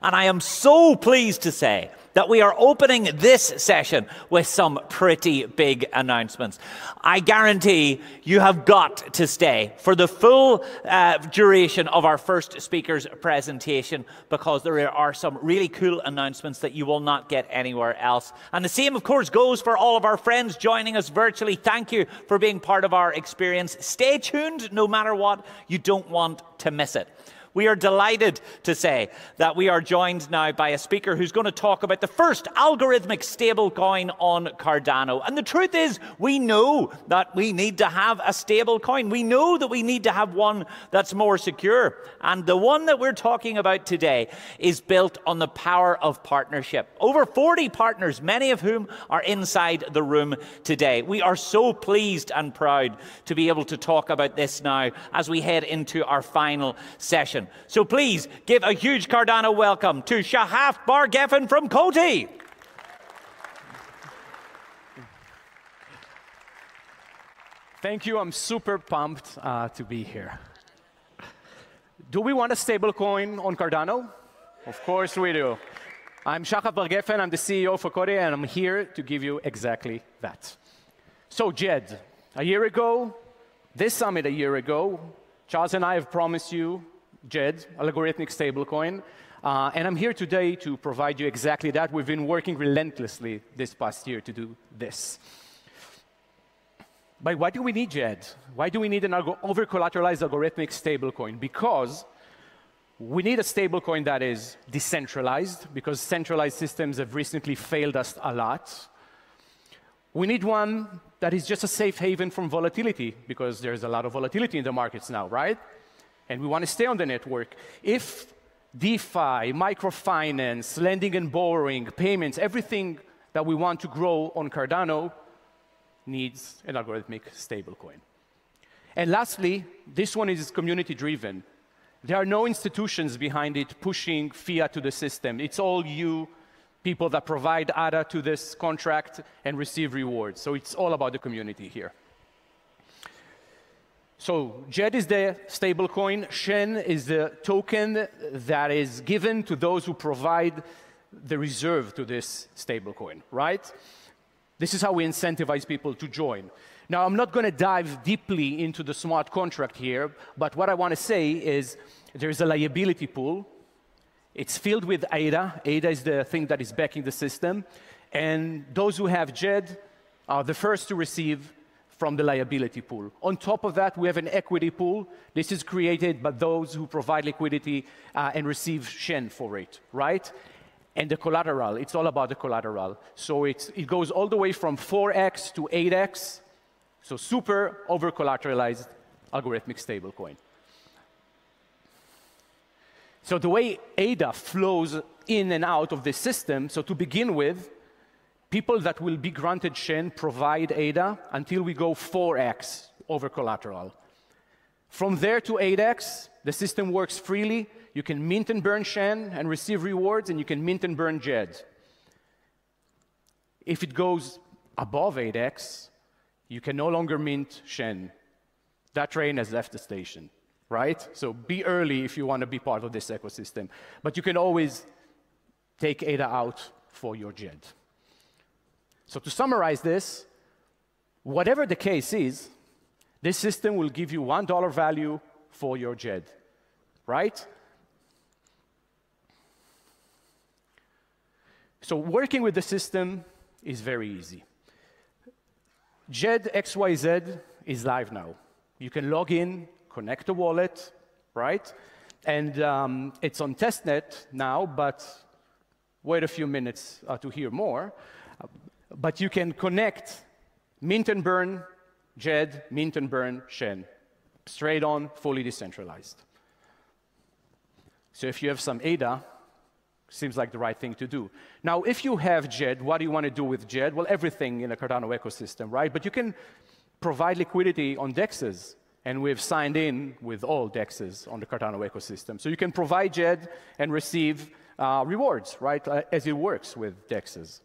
And I am so pleased to say that we are opening this session with some pretty big announcements. I guarantee you have got to stay for the full duration of our first speaker's presentation, because there are some really cool announcements that you will not get anywhere else. And the same, of course, goes for all of our friends joining us virtually. Thank you for being part of our experience. Stay tuned no matter what. You don't want to miss it. We are delighted to say that we are joined now by a speaker who's going to talk about the first algorithmic stablecoin on Cardano. And the truth is, we know that we need to have a stablecoin. We know that we need to have one that's more secure. And the one that we're talking about today is built on the power of partnership. Over 40 partners, many of whom are inside the room today. We are so pleased and proud to be able to talk about this now as we head into our final session. So please give a huge Cardano welcome to Shahaf Bar-Geffen from COTI. Thank you. I'm super pumped to be here. Do we want a stablecoin on Cardano? Of course we do. I'm Shahaf Bar-Geffen. I'm the CEO for COTI, and I'm here to give you exactly that. So, Djed, a year ago, this summit a year ago, Charles and I have promised you Djed, algorithmic stablecoin, and I'm here today to provide you exactly that. We've been working relentlessly this past year to do this. But why do we need Djed? Why do we need an over-collateralized algorithmic stablecoin? Because we need a stablecoin that is decentralized, because centralized systems have recently failed us a lot. We need one that is just a safe haven from volatility, because there's a lot of volatility in the markets now, right? And we want to stay on the network. If DeFi, microfinance, lending and borrowing, payments, everything that we want to grow on Cardano needs an algorithmic stablecoin. And lastly, this one is community-driven. There are no institutions behind it pushing fiat to the system. It's all you people that provide ADA to this contract and receive rewards. So it's all about the community here. So Djed is the stablecoin. Shen is the token that is given to those who provide the reserve to this stablecoin, right? This is how we incentivize people to join. Now, I'm not going to dive deeply into the smart contract here, but what I want to say is there's a liability pool. It's filled with ADA. ADA is the thing that is backing the system. And those who have Djed are the first to receive from the liability pool. On top of that, we have an equity pool. This is created by those who provide liquidity and receive Shen for it, right? And the collateral, it's all about the collateral. So it goes all the way from 4x to 8x, so super over-collateralized algorithmic stablecoin. So the way ADA flows in and out of the system, so to begin with, people that will be granted Shen provide ADA until we go 4x over collateral. From there to 8x, the system works freely. You can mint and burn Shen and receive rewards, and you can mint and burn Djed. If it goes above 8x, you can no longer mint Shen. That train has left the station, right? So be early if you want to be part of this ecosystem. But you can always take ADA out for your Djed. So to summarize this, whatever the case is, this system will give you $1 value for your Djed, right? So working with the system is very easy. Djed XYZ is live now. You can log in, connect a wallet, right? And it's on testnet now, but wait a few minutes to hear more. But you can connect mint and burn Djed, mint and burn Shen, straight on, fully decentralized. So if you have some ADA, seems like the right thing to do. Now, if you have Djed, what do you want to do with Djed? Well, everything in a Cardano ecosystem, right? But you can provide liquidity on DEXs, and we've signed in with all DEXs on the Cardano ecosystem. So you can provide Djed and receive rewards, right, as it works with DEXs.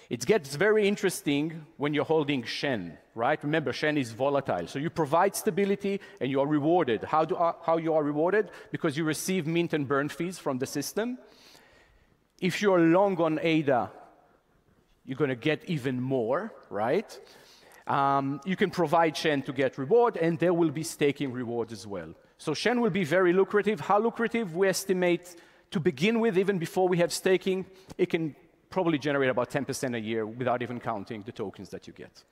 It gets very interesting when you're holding Shen, right? Remember, Shen is volatile. So you provide stability and you are rewarded. How you are rewarded? Because you receive mint and burn fees from the system. If you're long on ADA, you're going to get even more, right? You can provide Shen to get reward, and there will be staking rewards as well. So Shen will be very lucrative. How lucrative? We estimate to begin with, even before we have staking, it can probably generate about 10% a year without even counting the tokens that you get.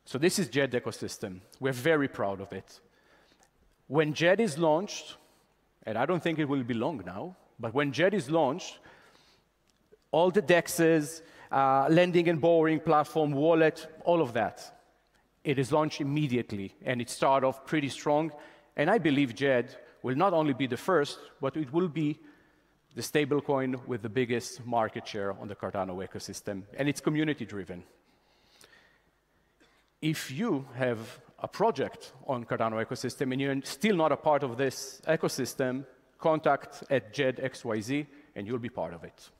So this is Djed ecosystem. We're very proud of it. When Djed is launched, and I don't think it will be long now, but when Djed is launched, all the DEXs, lending and borrowing platform, wallet, all of that, it is launched immediately, and it started off pretty strong. And I believe Djed will not only be the first, but it will be the stablecoin with the biggest market share on the Cardano ecosystem, and it's community-driven. If you have a project on Cardano ecosystem and you're still not a part of this ecosystem, contact at Djed XYZ, and you'll be part of it.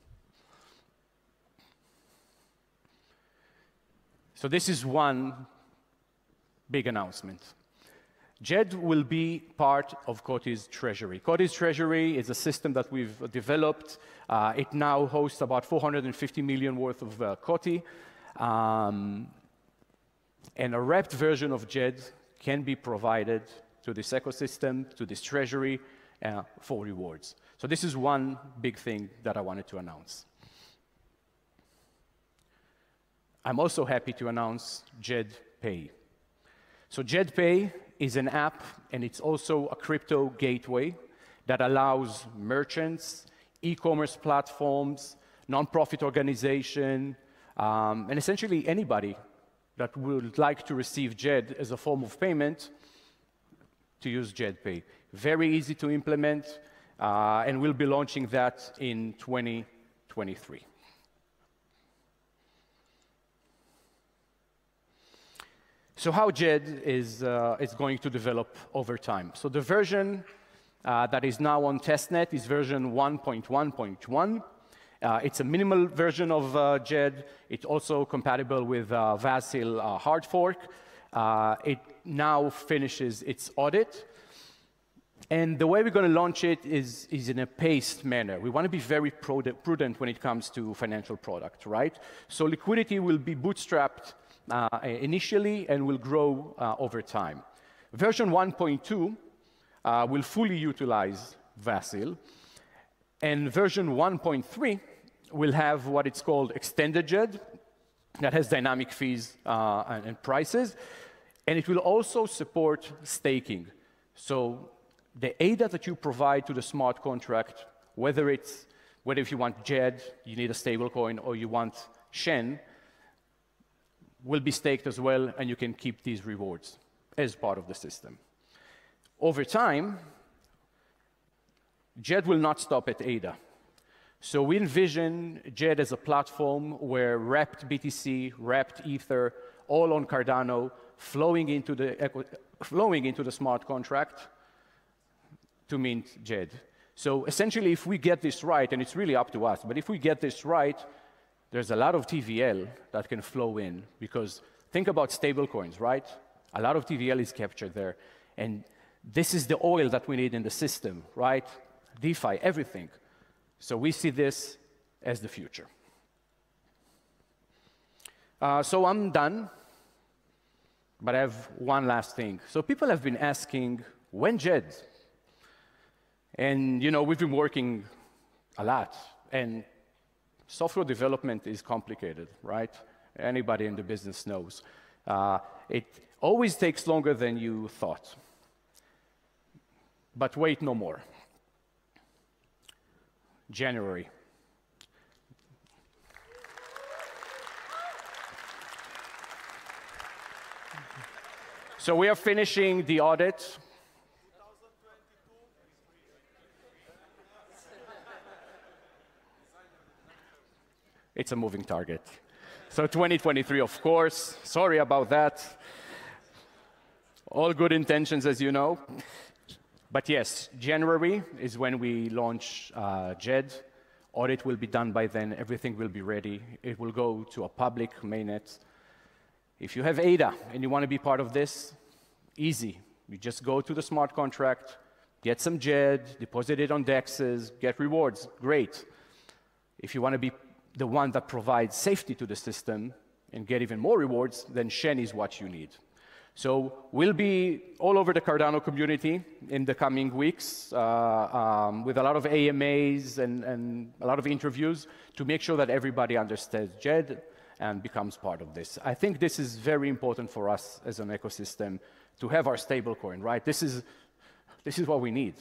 So this is one big announcement. Djed will be part of COTI's treasury. COTI's treasury is a system that we've developed. It now hosts about 450 million worth of COTI. And a wrapped version of Djed can be provided to this ecosystem, to this treasury, for rewards. So this is one big thing that I wanted to announce. I'm also happy to announce Djed Pay. So Djed Pay is an app, and it's also a crypto gateway that allows merchants, e-commerce platforms, nonprofit organization, and essentially anybody that would like to receive Djed as a form of payment to use Djed Pay. Very easy to implement, and we'll be launching that in 2023. So how Djed is going to develop over time. So the version that is now on testnet is version 1.1.1. It's a minimal version of Djed. It's also compatible with Vasil hard fork. It now finishes its audit. And the way we're going to launch it is in a paced manner. We want to be very prudent when it comes to financial product, right? So liquidity will be bootstrapped initially and will grow over time. Version 1.2 will fully utilize Vasil, and version 1.3 will have what it's called extended Djed, that has dynamic fees and prices, and it will also support staking. So the ADA that you provide to the smart contract, whether if you want Djed, you need a stablecoin, or you want Shen, will be staked as well, and you can keep these rewards as part of the system. Over time, Djed will not stop at ADA. So we envision Djed as a platform where wrapped BTC, wrapped Ether, all on Cardano, flowing into the smart contract to mint Djed. So essentially, if we get this right, and it's really up to us, but if we get this right, there's a lot of TVL that can flow in, because think about stablecoins, right? A lot of TVL is captured there. And this is the oil that we need in the system, right? DeFi, everything. So we see this as the future. So I'm done, but I have one last thing. So people have been asking, when Djed? And we've been working a lot, and software development is complicated, right? Anybody in the business knows. It always takes longer than you thought. But wait no more. January. So we are finishing the audit. It's a moving target. So 2023, of course. Sorry about that. All good intentions, as you know. But yes, January is when we launch Djed. Audit will be done by then. Everything will be ready. It will go to a public mainnet. If you have ADA and you want to be part of this, easy. You just go to the smart contract, get some Djed, deposit it on DEXs, get rewards. Great. If you want to be the one that provides safety to the system and get even more rewards, then Shen is what you need. So we'll be all over the Cardano community in the coming weeks with a lot of AMAs and a lot of interviews to make sure that everybody understands Djed and becomes part of this. I think this is very important for us as an ecosystem to have our stablecoin, right? This is what we need.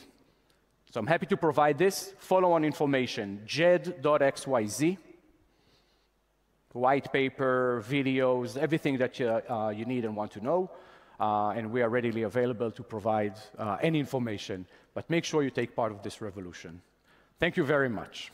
So I'm happy to provide this. Follow-on information, djed.xyz. White paper, videos, everything that you need and want to know. And we are readily available to provide any information. But make sure you take part of this revolution. Thank you very much.